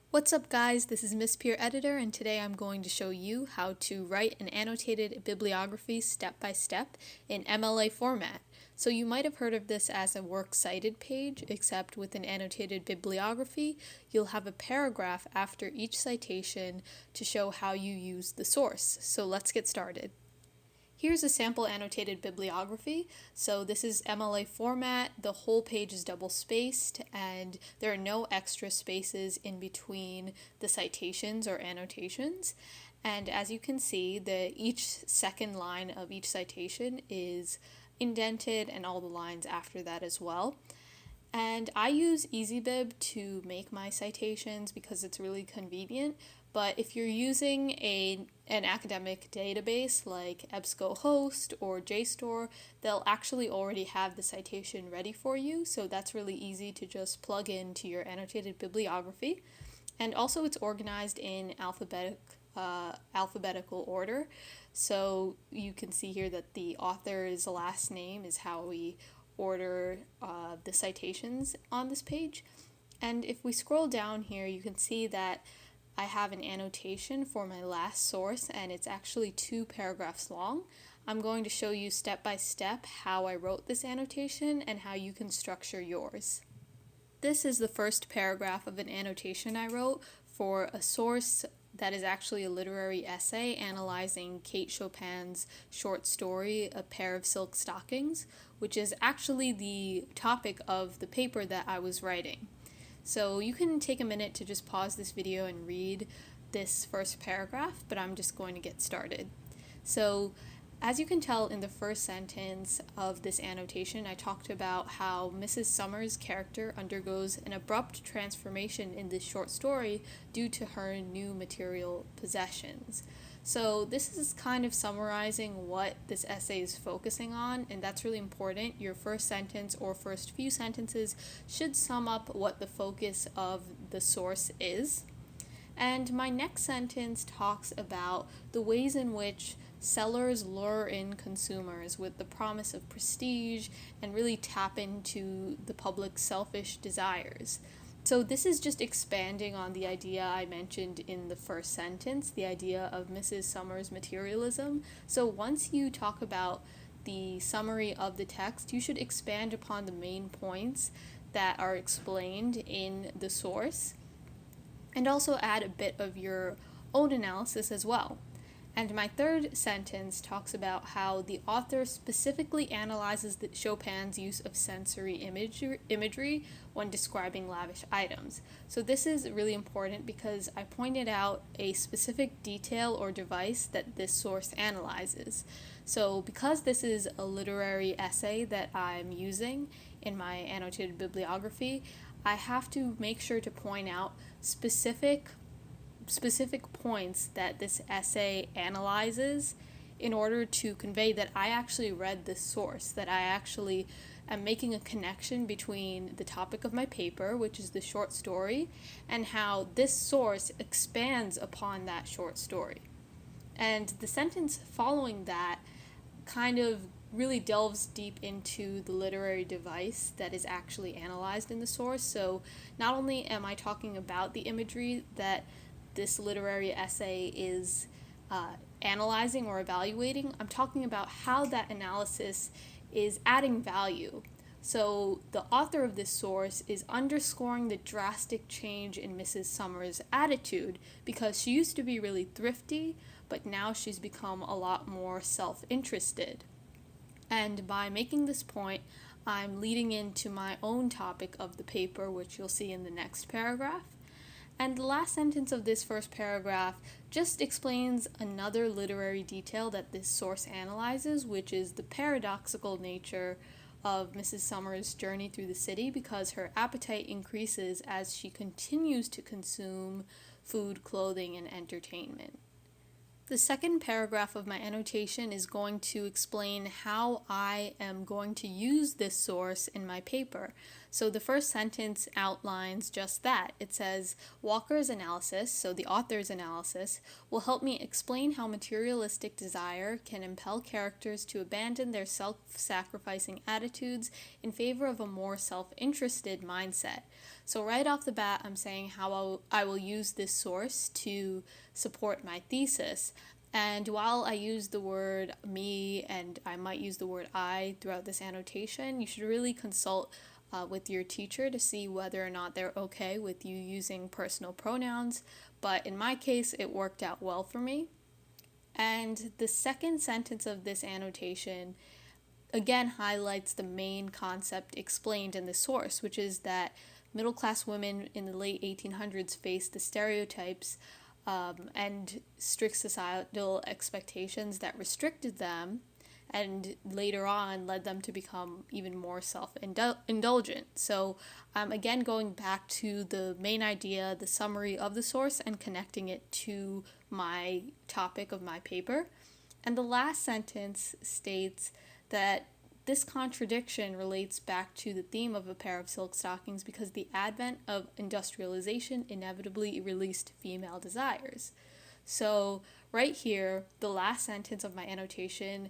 What's up guys, this is Miss Peer Editor and today I'm going to show you how to write an annotated bibliography step by step in MLA format. So you might have heard of this as a works cited page, except with an annotated bibliography, you'll have a paragraph after each citation to show how you use the source. So let's get started. Here's a sample annotated bibliography. So this is MLA format, the whole page is double spaced, and there are no extra spaces in between the citations or annotations. And as you can see, each second line of each citation is indented and all the lines after that as well. And I use EasyBib to make my citations because it's really convenient. But if you're using an academic database like EBSCOhost or JSTOR, they'll actually already have the citation ready for you. So that's really easy to just plug into your annotated bibliography. And also it's organized in alphabetical order. So you can see here that the author's last name is how we order the citations on this page. And if we scroll down here, you can see that I have an annotation for my last source, and it's actually 2 paragraphs long. I'm going to show you step by step how I wrote this annotation and how you can structure yours. This is the first paragraph of an annotation I wrote for a source that is actually a literary essay analyzing Kate Chopin's short story, A Pair of Silk Stockings, which is actually the topic of the paper that I was writing. So you can take a minute to just pause this video and read this first paragraph, but I'm just going to get started. So as you can tell in the first sentence of this annotation, I talked about how Mrs. Summers' character undergoes an abrupt transformation in this short story due to her new material possessions. So this is kind of summarizing what this essay is focusing on, and that's really important. Your first sentence or first few sentences should sum up what the focus of the source is. And my next sentence talks about the ways in which sellers lure in consumers with the promise of prestige and really tap into the public's selfish desires. So this is just expanding on the idea I mentioned in the first sentence, the idea of Mrs. Summers' materialism. So once you talk about the summary of the text, you should expand upon the main points that are explained in the source, and also add a bit of your own analysis as well. And my third sentence talks about how the author specifically analyzes Chopin's use of sensory imagery when describing lavish items. So this is really important because I pointed out a specific detail or device that this source analyzes. So because this is a literary essay that I'm using in my annotated bibliography, I have to make sure to point out specific points that this essay analyzes in order to convey that I actually read this source, that I actually am making a connection between the topic of my paper, which is the short story, and how this source expands upon that short story. And the sentence following that kind of really delves deep into the literary device that is actually analyzed in the source. So not only am I talking about the imagery that this literary essay is analyzing or evaluating, I'm talking about how that analysis is adding value. So the author of this source is underscoring the drastic change in Mrs. Summers' attitude, because she used to be really thrifty, but now she's become a lot more self-interested. And by making this point, I'm leading into my own topic of the paper, which you'll see in the next paragraph. And the last sentence of this first paragraph just explains another literary detail that this source analyzes, which is the paradoxical nature of Mrs. Summers' journey through the city, because her appetite increases as she continues to consume food, clothing, and entertainment. The second paragraph of my annotation is going to explain how I am going to use this source in my paper. So the first sentence outlines just that. It says, Walker's analysis, so the author's analysis, will help me explain how materialistic desire can impel characters to abandon their self-sacrificing attitudes in favor of a more self-interested mindset. So right off the bat, I'm saying how I will use this source to support my thesis. And while I use the word me and I might use the word I throughout this annotation, you should really consult with your teacher to see whether or not they're okay with you using personal pronouns. But in my case, it worked out well for me. And the second sentence of this annotation again highlights the main concept explained in the source, which is that middle-class women in the late 1800s faced the stereotypes and strict societal expectations that restricted them and later on led them to become even more self-indulgent. So again, going back to the main idea, the summary of the source, and connecting it to my topic of my paper. And the last sentence states that this contradiction relates back to the theme of a pair of silk stockings because the advent of industrialization inevitably released female desires. So right here, the last sentence of my annotation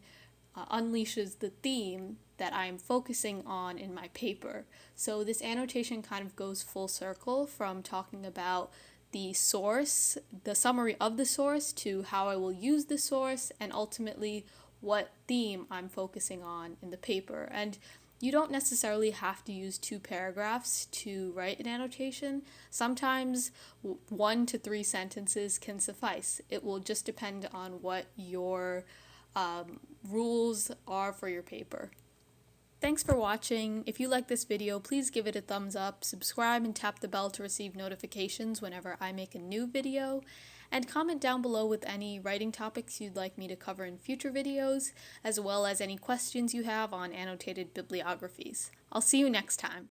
unleashes the theme that I'm focusing on in my paper. So this annotation kind of goes full circle from talking about the source, the summary of the source, to how I will use the source, and ultimately what theme I'm focusing on in the paper. And you don't necessarily have to use 2 paragraphs to write an annotation. Sometimes 1 to 3 sentences can suffice. It will just depend on what your rules are for your paper. Thanks for watching. If you like this video, please give it a thumbs up, subscribe, and tap the bell to receive notifications whenever I make a new video. And comment down below with any writing topics you'd like me to cover in future videos, as well as any questions you have on annotated bibliographies. I'll see you next time.